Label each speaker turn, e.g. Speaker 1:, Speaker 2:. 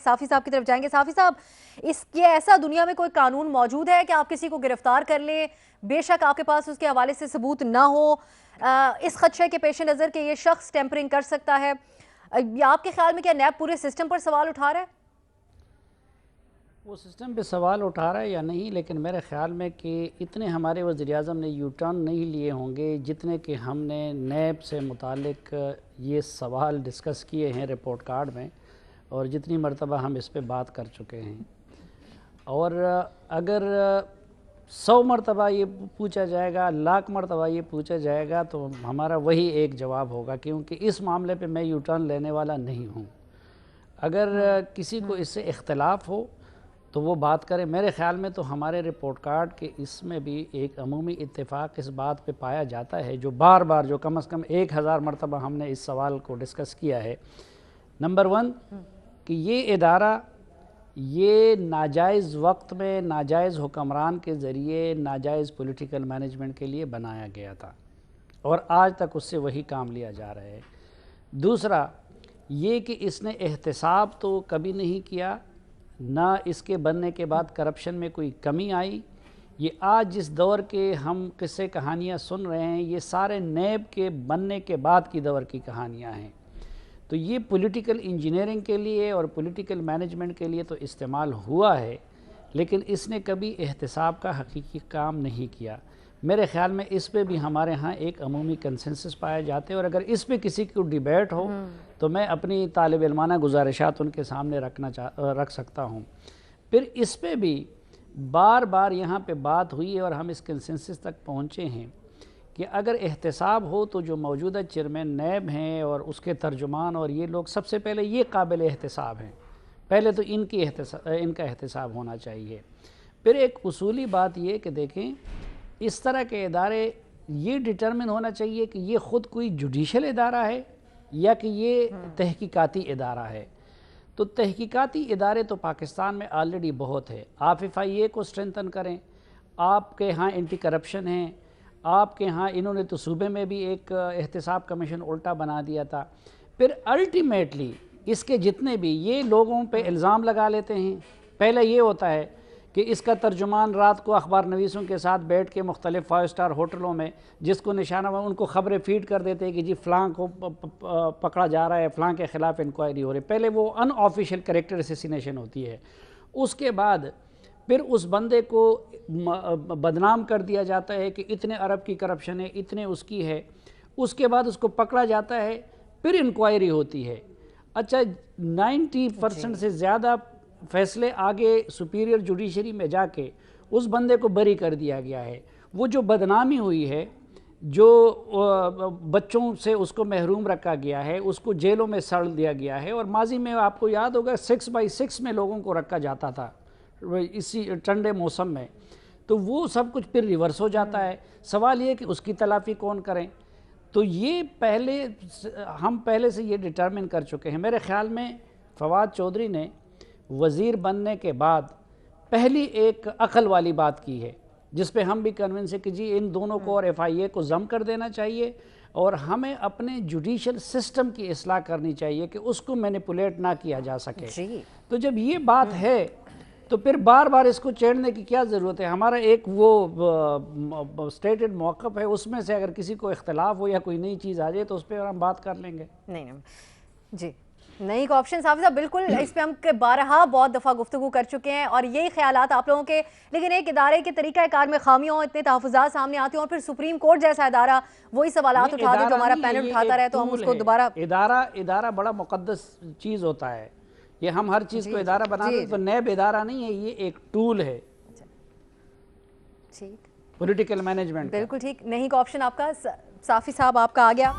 Speaker 1: صافی صاحب کی طرف جائیں گے. صافی صاحب, یہ ایسا دنیا میں کوئی قانون موجود ہے کہ آپ کسی کو گرفتار کر لیں بے شک آپ کے پاس اس کے حوالے سے ثبوت نہ ہو, اس خدشے کے پیش نظر کہ یہ شخص ٹیمپرنگ کر سکتا ہے؟ آپ کے خیال میں کیا نیب پورے سسٹم پر سوال اٹھا رہا ہے؟
Speaker 2: وہ سسٹم پہ سوال اٹھا رہا ہے یا نہیں, لیکن میرے خیال میں کہ اتنے ہمارے وزیر اعظم نے یو ٹرن نہیں لیے ہوں گے جتنے کہ ہم نے نیب سے متعلق یہ سوال ڈسکس کیے ہیں رپورٹ کارڈ میں, اور جتنی مرتبہ ہم اس پہ بات کر چکے ہیں. اور اگر 100 مرتبہ یہ پوچھا جائے گا, 1,00,000 مرتبہ یہ پوچھا جائے گا, تو ہمارا وہی ایک جواب ہوگا, کیونکہ اس معاملے پہ میں یو ٹرن لینے والا نہیں ہوں. اگر کسی کو اس سے اختلاف ہو تو وہ بات کرے. میرے خیال میں تو ہمارے رپورٹ کارڈ کے اس میں بھی ایک عمومی اتفاق اس بات پہ پایا جاتا ہے, جو بار بار, جو کم از کم 1,000 مرتبہ ہم نے اس سوال کو ڈسکس کیا ہے. نمبر 1 کہ یہ ادارہ یہ ناجائز وقت میں ناجائز حکمران کے ذریعے ناجائز پولیٹیکل مینجمنٹ کے لیے بنایا گیا تھا, اور آج تک اس سے وہی کام لیا جا رہا ہے. دوسرا یہ کہ اس نے احتساب تو کبھی نہیں کیا, نہ اس کے بننے کے بعد کرپشن میں کوئی کمی آئی. یہ آج جس دور کے ہم قصے کہانیاں سن رہے ہیں, یہ سارے نیب کے بننے کے بعد کی دور کی کہانیاں ہیں. تو یہ پولیٹیکل انجینئرنگ کے لیے اور پولیٹیکل مینجمنٹ کے لیے تو استعمال ہوا ہے, لیکن اس نے کبھی احتساب کا حقیقی کام نہیں کیا. میرے خیال میں اس پہ بھی ہمارے ہاں ایک عمومی کنسنسس پائے جاتے ہیں, اور اگر اس پہ کسی کو ڈیبیٹ ہو تو میں اپنی طالب علمانہ گزارشات ان کے سامنے رکھ سکتا ہوں. پھر اس پہ بھی بار بار یہاں پہ بات ہوئی ہے, اور ہم اس کنسنسس تک پہنچے ہیں کہ اگر احتساب ہو تو جو موجودہ چیئرمین نیب ہیں اور اس کے ترجمان اور یہ لوگ سب سے پہلے یہ قابل احتساب ہیں, پہلے تو ان کا احتساب ہونا چاہیے. پھر ایک اصولی بات یہ کہ دیکھیں, اس طرح کے ادارے یہ ڈٹرمن ہونا چاہیے کہ یہ خود کوئی جوڈیشل ادارہ ہے یا کہ یہ تحقیقاتی ادارہ ہے. تو تحقیقاتی ادارے تو پاکستان میں آلریڈی بہت ہے. آپ FIA کو اسٹرینتھن کریں, آپ کے ہاں اینٹی کرپشن ہیں, آپ کے ہاں انہوں نے تو صوبے میں بھی ایک احتساب کمیشن الٹا بنا دیا تھا. پھر الٹیمیٹلی اس کے جتنے بھی یہ لوگوں پہ الزام لگا لیتے ہیں, پہلے یہ ہوتا ہے کہ اس کا ترجمان رات کو اخبار نویسوں کے ساتھ بیٹھ کے مختلف 5 اسٹار ہوٹلوں میں جس کو نشانہ ان کو خبریں فیڈ کر دیتے ہیں کہ جی فلاں کو پکڑا جا رہا ہے, فلاں کے خلاف انکوائری ہو رہی ہے. پہلے وہ ان آفیشیل کریکٹر اسیسینیشن ہوتی ہے. اس کے بعد پھر اس بندے کو بدنام کر دیا جاتا ہے کہ اتنے ارب کی کرپشن ہے, اتنے اس کی ہے. اس کے بعد اس کو پکڑا جاتا ہے, پھر انکوائری ہوتی ہے. اچھا 90% سے زیادہ فیصلے آگے سپیریئر جوڈیشری میں جا کے اس بندے کو بری کر دیا گیا ہے. وہ جو بدنامی ہوئی ہے, جو بچوں سے اس کو محروم رکھا گیا ہے, اس کو جیلوں میں سڑ دیا گیا ہے, اور ماضی میں آپ کو یاد ہوگا 6x6 میں لوگوں کو رکھا جاتا تھا اسی ٹھنڈے موسم میں, تو وہ سب کچھ پھر ریورس ہو جاتا ہے. سوال یہ کہ اس کی تلافی کون کریں. تو یہ ہم پہلے سے یہ ڈٹرمن کر چکے ہیں. میرے خیال میں فواد چودھری نے وزیر بننے کے بعد پہلی ایک عقل والی بات کی ہے, جس پہ ہم بھی کنونس ہے کہ جی ان دونوں کو اور FIA کو ضم کر دینا چاہیے, اور ہمیں اپنے جوڈیشل سسٹم کی اصلاح کرنی چاہیے کہ اس کو مینیپولیٹ نہ کیا جا سکے. تو جب یہ بات ہے تو پھر بار بار اس کو چھیڑنے کی کیا ضرورت ہے. ہمارا ایک وہ سٹیٹڈ موقف ہے, اس میں سے اگر کسی کو اختلاف ہو یا کوئی نئی چیز آ جائے تو اس پہ ہم بات کر لیں گے.
Speaker 1: نہیں جی نہیں کو آپشن صاحب بالکل, اس پہ ہم بارہا بہت دفعہ گفتگو کر چکے ہیں, اور یہی خیالات آپ لوگوں کے. لیکن ایک ادارے کے طریقہ کار میں خامیاں ہوں, اتنے تحفظات سامنے آتے ہیں, اور پھر سپریم کورٹ جیسا ادارہ وہی سوالات اٹھا دے جو ہمارا پینل اٹھاتا رہے, تو ہم اس کو دوبارہ.
Speaker 2: ادارہ بڑا مقدس چیز ہوتا ہے. یہ ہم ہر چیز کو ادارہ بنا دیں تو نیب ادارہ نہیں ہے, یہ ایک ٹول ہے
Speaker 1: ٹھیک
Speaker 2: پولیٹیکل مینجمنٹ.
Speaker 1: بالکل ٹھیک. نہیں کو آپشن آپ کا, صافی صاحب آپ کا آ گیا.